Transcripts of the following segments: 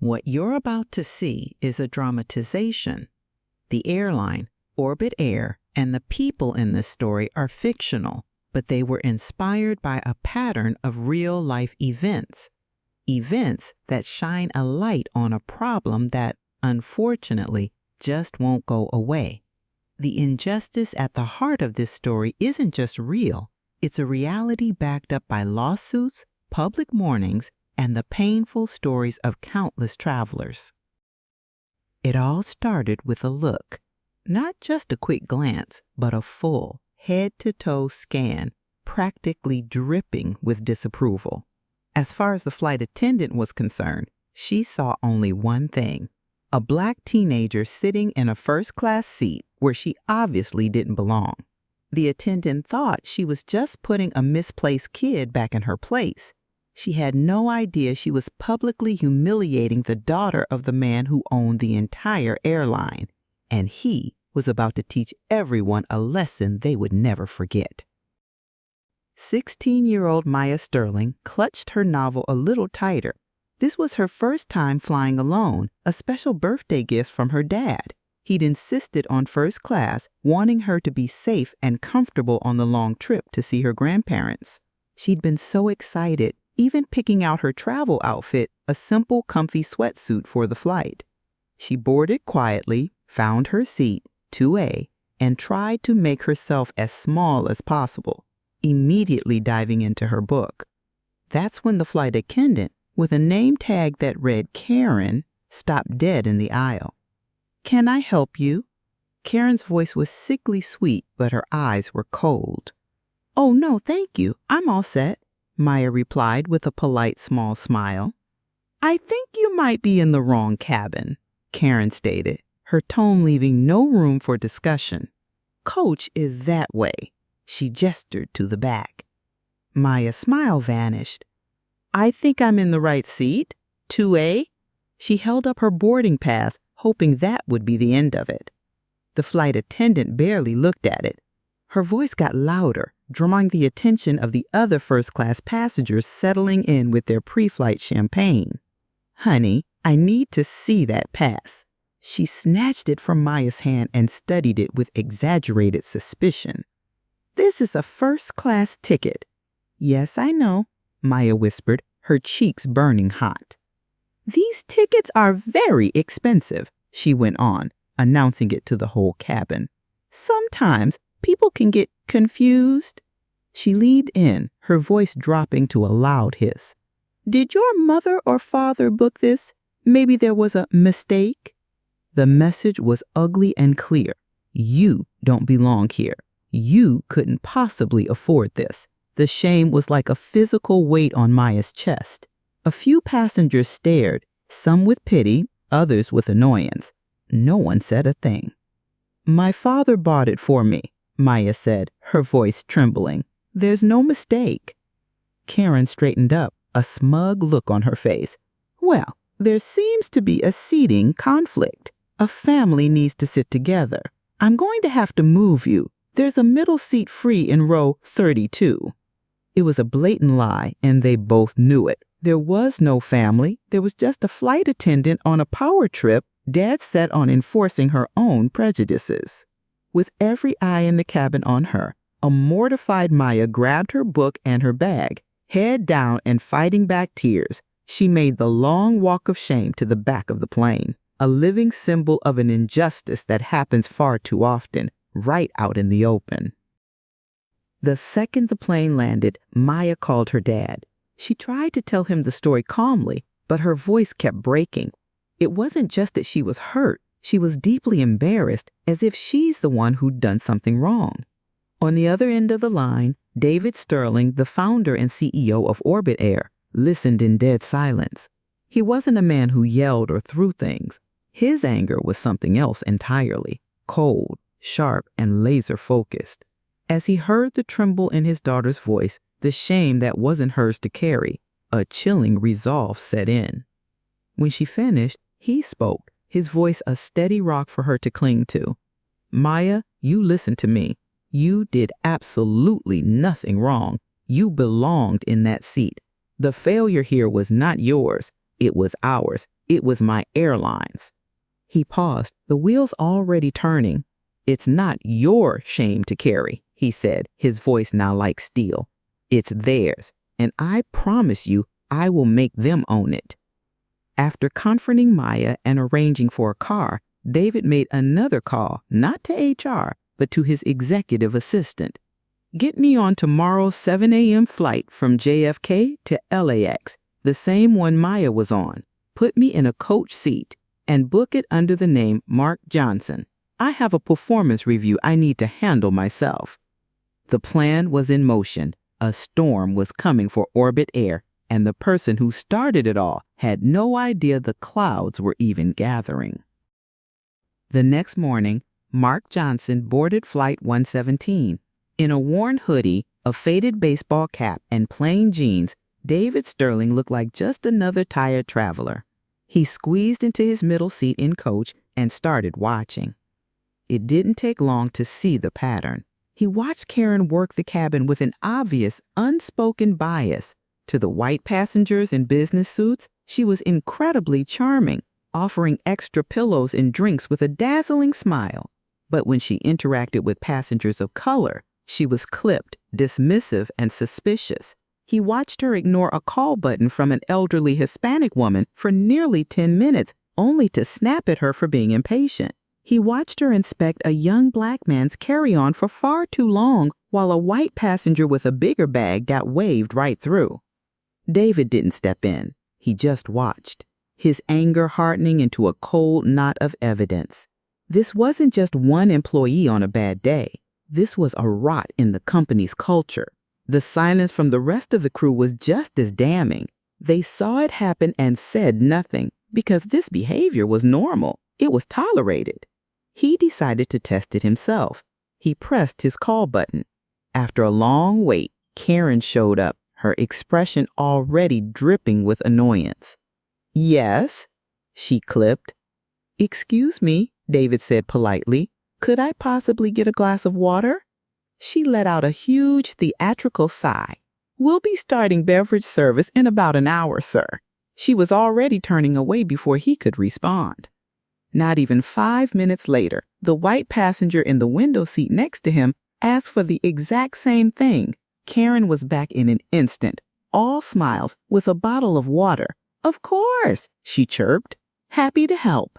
What you're about to see is a dramatization. The airline, Orbit Air, and the people in this story are fictional, but they were inspired by a pattern of real-life events. Events that shine a light on a problem that, unfortunately, just won't go away. The injustice at the heart of this story isn't just real, it's a reality backed up by lawsuits, public mournings, and the painful stories of countless travelers. It all started with a look, not just a quick glance, but a full, head-to-toe scan, practically dripping with disapproval. As far as the flight attendant was concerned, she saw only one thing: a black teenager sitting in a first-class seat where she obviously didn't belong. The attendant thought she was just putting a misplaced kid back in her place. She had no idea she was publicly humiliating the daughter of the man who owned the entire airline, and he was about to teach everyone a lesson they would never forget. 16-year-old Maya Sterling clutched her novel a little tighter. This was her first time flying alone, a special birthday gift from her dad. He'd insisted on first class, wanting her to be safe and comfortable on the long trip to see her grandparents. She'd been so excited, even picking out her travel outfit, a simple, comfy sweatsuit for the flight. She boarded quietly, found her seat, 2A, and tried to make herself as small as possible, immediately diving into her book. That's when the flight attendant, with a name tag that read Karen, stopped dead in the aisle. "Can I help you?" Karen's voice was sickly sweet, but her eyes were cold. "Oh, no, thank you. I'm all set," Maya replied with a polite small smile. "I think you might be in the wrong cabin," Karen stated, her tone leaving no room for discussion. "Coach is that way." She gestured to the back. Maya's smile vanished. "I think I'm in the right seat. 2A? She held up her boarding pass, hoping that would be the end of it. The flight attendant barely looked at it. Her voice got louder, drawing the attention of the other first-class passengers settling in with their pre-flight champagne. "Honey, I need to see that pass." She snatched it from Maya's hand and studied it with exaggerated suspicion. "This is a first-class ticket." "Yes, I know," Maya whispered, her cheeks burning hot. "These tickets are very expensive," she went on, announcing it to the whole cabin. "Sometimes people can get confused." She leaned in, her voice dropping to a loud hiss. "Did your mother or father book this? Maybe there was a mistake?" The message was ugly and clear. You don't belong here. You couldn't possibly afford this. The shame was like a physical weight on Maya's chest. A few passengers stared, some with pity, others with annoyance. No one said a thing. "My father bought it for me," Maya said, her voice trembling. "There's no mistake." Karen straightened up, a smug look on her face. "Well, there seems to be a seating conflict. A family needs to sit together. I'm going to have to move you. There's a middle seat free in row 32. It was a blatant lie, and they both knew it. There was no family. There was just a flight attendant on a power trip, Dad set on enforcing her own prejudices. With every eye in the cabin on her, a mortified Maya grabbed her book and her bag. Head down and fighting back tears, she made the long walk of shame to the back of the plane, a living symbol of an injustice that happens far too often, right out in the open. The second the plane landed, Maya called her dad. She tried to tell him the story calmly, but her voice kept breaking. It wasn't just that she was hurt. She was deeply embarrassed, as if she's the one who'd done something wrong. On the other end of the line, David Sterling, the founder and CEO of Orbit Air, listened in dead silence. He wasn't a man who yelled or threw things. His anger was something else entirely, cold, sharp, and laser-focused. As he heard the tremble in his daughter's voice, the shame that wasn't hers to carry, a chilling resolve set in. When she finished, he spoke, his voice a steady rock for her to cling to. "Maya, you listen to me. You did absolutely nothing wrong. You belonged in that seat. The failure here was not yours. It was ours. It was my airline's. He paused, the wheels already turning. It's not your shame to carry, he said, his voice now like steel. It's theirs, and I promise you I will make them own it. After confronting Maya and arranging for a car, David made another call, not to HR, but to his executive assistant. Get me on tomorrow's 7 a.m. flight from JFK to LAX, the same one Maya was on. Put me in a coach seat and book it under the name Mark Johnson. I have a performance review I need to handle myself. The plan was in motion. A storm was coming for Orbit Air, and the person who started it all had no idea the clouds were even gathering. The next morning, Mark Johnson boarded Flight 117. In a worn hoodie, a faded baseball cap, and plain jeans, David Sterling looked like just another tired traveler. He squeezed into his middle seat in coach and started watching. It didn't take long to see the pattern. He watched Karen work the cabin with an obvious, unspoken bias. To the white passengers in business suits, she was incredibly charming, offering extra pillows and drinks with a dazzling smile. But when she interacted with passengers of color, she was clipped, dismissive, and suspicious. He watched her ignore a call button from an elderly Hispanic woman for nearly 10 minutes, only to snap at her for being impatient. He watched her inspect a young black man's carry-on for far too long, while a white passenger with a bigger bag got waved right through. David didn't step in. He just watched, his anger hardening into a cold knot of evidence. This wasn't just one employee on a bad day. This was a rot in the company's culture. The silence from the rest of the crew was just as damning. They saw it happen and said nothing, because this behavior was normal. It was tolerated. He decided to test it himself. He pressed his call button. After a long wait, Karen showed up, her expression already dripping with annoyance. "Yes," she clipped. "Excuse me," David said politely. "Could I possibly get a glass of water?" She let out a huge theatrical sigh. "We'll be starting beverage service in about an hour, sir." She was already turning away before he could respond. Not even 5 minutes later, the white passenger in the window seat next to him asked for the exact same thing. Karen was back in an instant, all smiles, with a bottle of water. "Of course," she chirped. "Happy to help."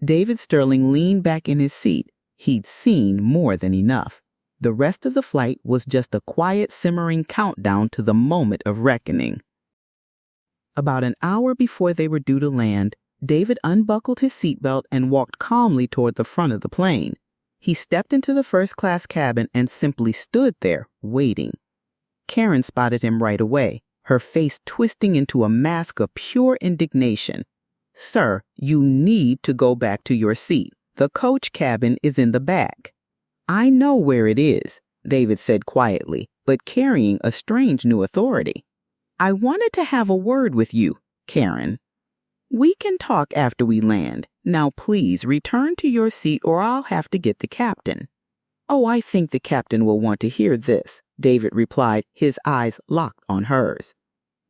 David Sterling leaned back in his seat. He'd seen more than enough. The rest of the flight was just a quiet, simmering countdown to the moment of reckoning. About an hour before they were due to land, David unbuckled his seatbelt and walked calmly toward the front of the plane. He stepped into the first-class cabin and simply stood there, waiting. Karen spotted him right away, her face twisting into a mask of pure indignation. "Sir, you need to go back to your seat. The coach cabin is in the back." "I know where it is," David said quietly, but carrying a strange new authority. "I wanted to have a word with you, Karen." "We can talk after we land. Now please return to your seat or I'll have to get the captain." "Oh, I think the captain will want to hear this," David replied, his eyes locked on hers.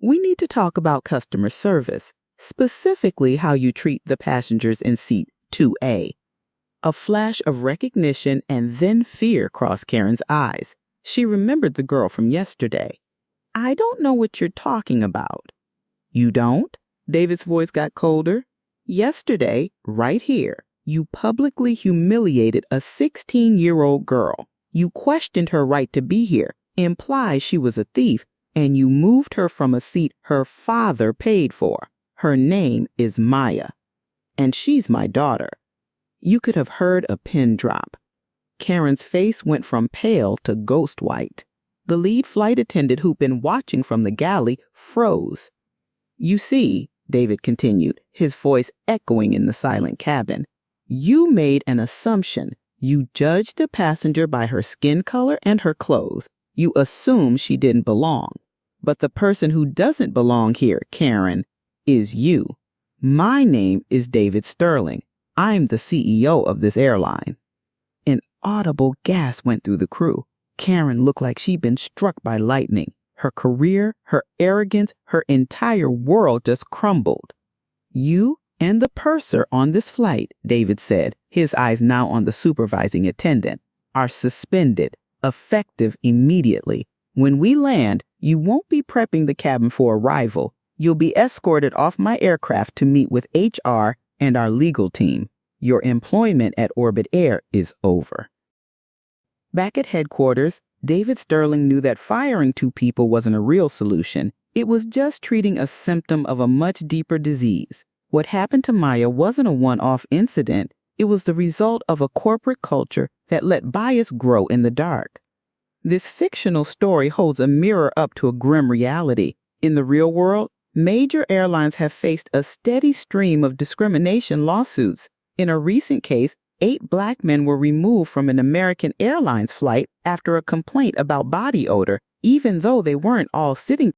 "We need to talk about customer service, specifically how you treat the passengers in seat 2A. A flash of recognition and then fear crossed Karen's eyes. She remembered the girl from yesterday. "I don't know what you're talking about." "You don't?" David's voice got colder. "Yesterday, right here, you publicly humiliated a 16-year-old girl. You questioned her right to be here, implied she was a thief, and you moved her from a seat her father paid for. Her name is Maya, and she's my daughter." You could have heard a pin drop. Karen's face went from pale to ghost white. The lead flight attendant who'd been watching from the galley froze. "You see," David continued, his voice echoing in the silent cabin, "you made an assumption. You judged the passenger by her skin color and her clothes. You assumed she didn't belong. But the person who doesn't belong here, Karen, is you. My name is David Sterling. I'm the CEO of this airline." An audible gasp went through the crew. Karen looked like she'd been struck by lightning. Her career, her arrogance, her entire world just crumbled. "You And the purser on this flight, David said, his eyes now on the supervising attendant, are suspended, effective immediately. When we land, you won't be prepping the cabin for arrival. You'll be escorted off my aircraft to meet with HR and our legal team. Your employment at Orbit Air is over. Back at headquarters, David Sterling knew that firing 2 people wasn't a real solution. It was just treating a symptom of a much deeper disease. What happened to Maya wasn't a one-off incident. It was the result of a corporate culture that let bias grow in the dark. This fictional story holds a mirror up to a grim reality. In the real world, major airlines have faced a steady stream of discrimination lawsuits. In a recent case, 8 Black men were removed from an American Airlines flight after a complaint about body odor, even though they weren't all sitting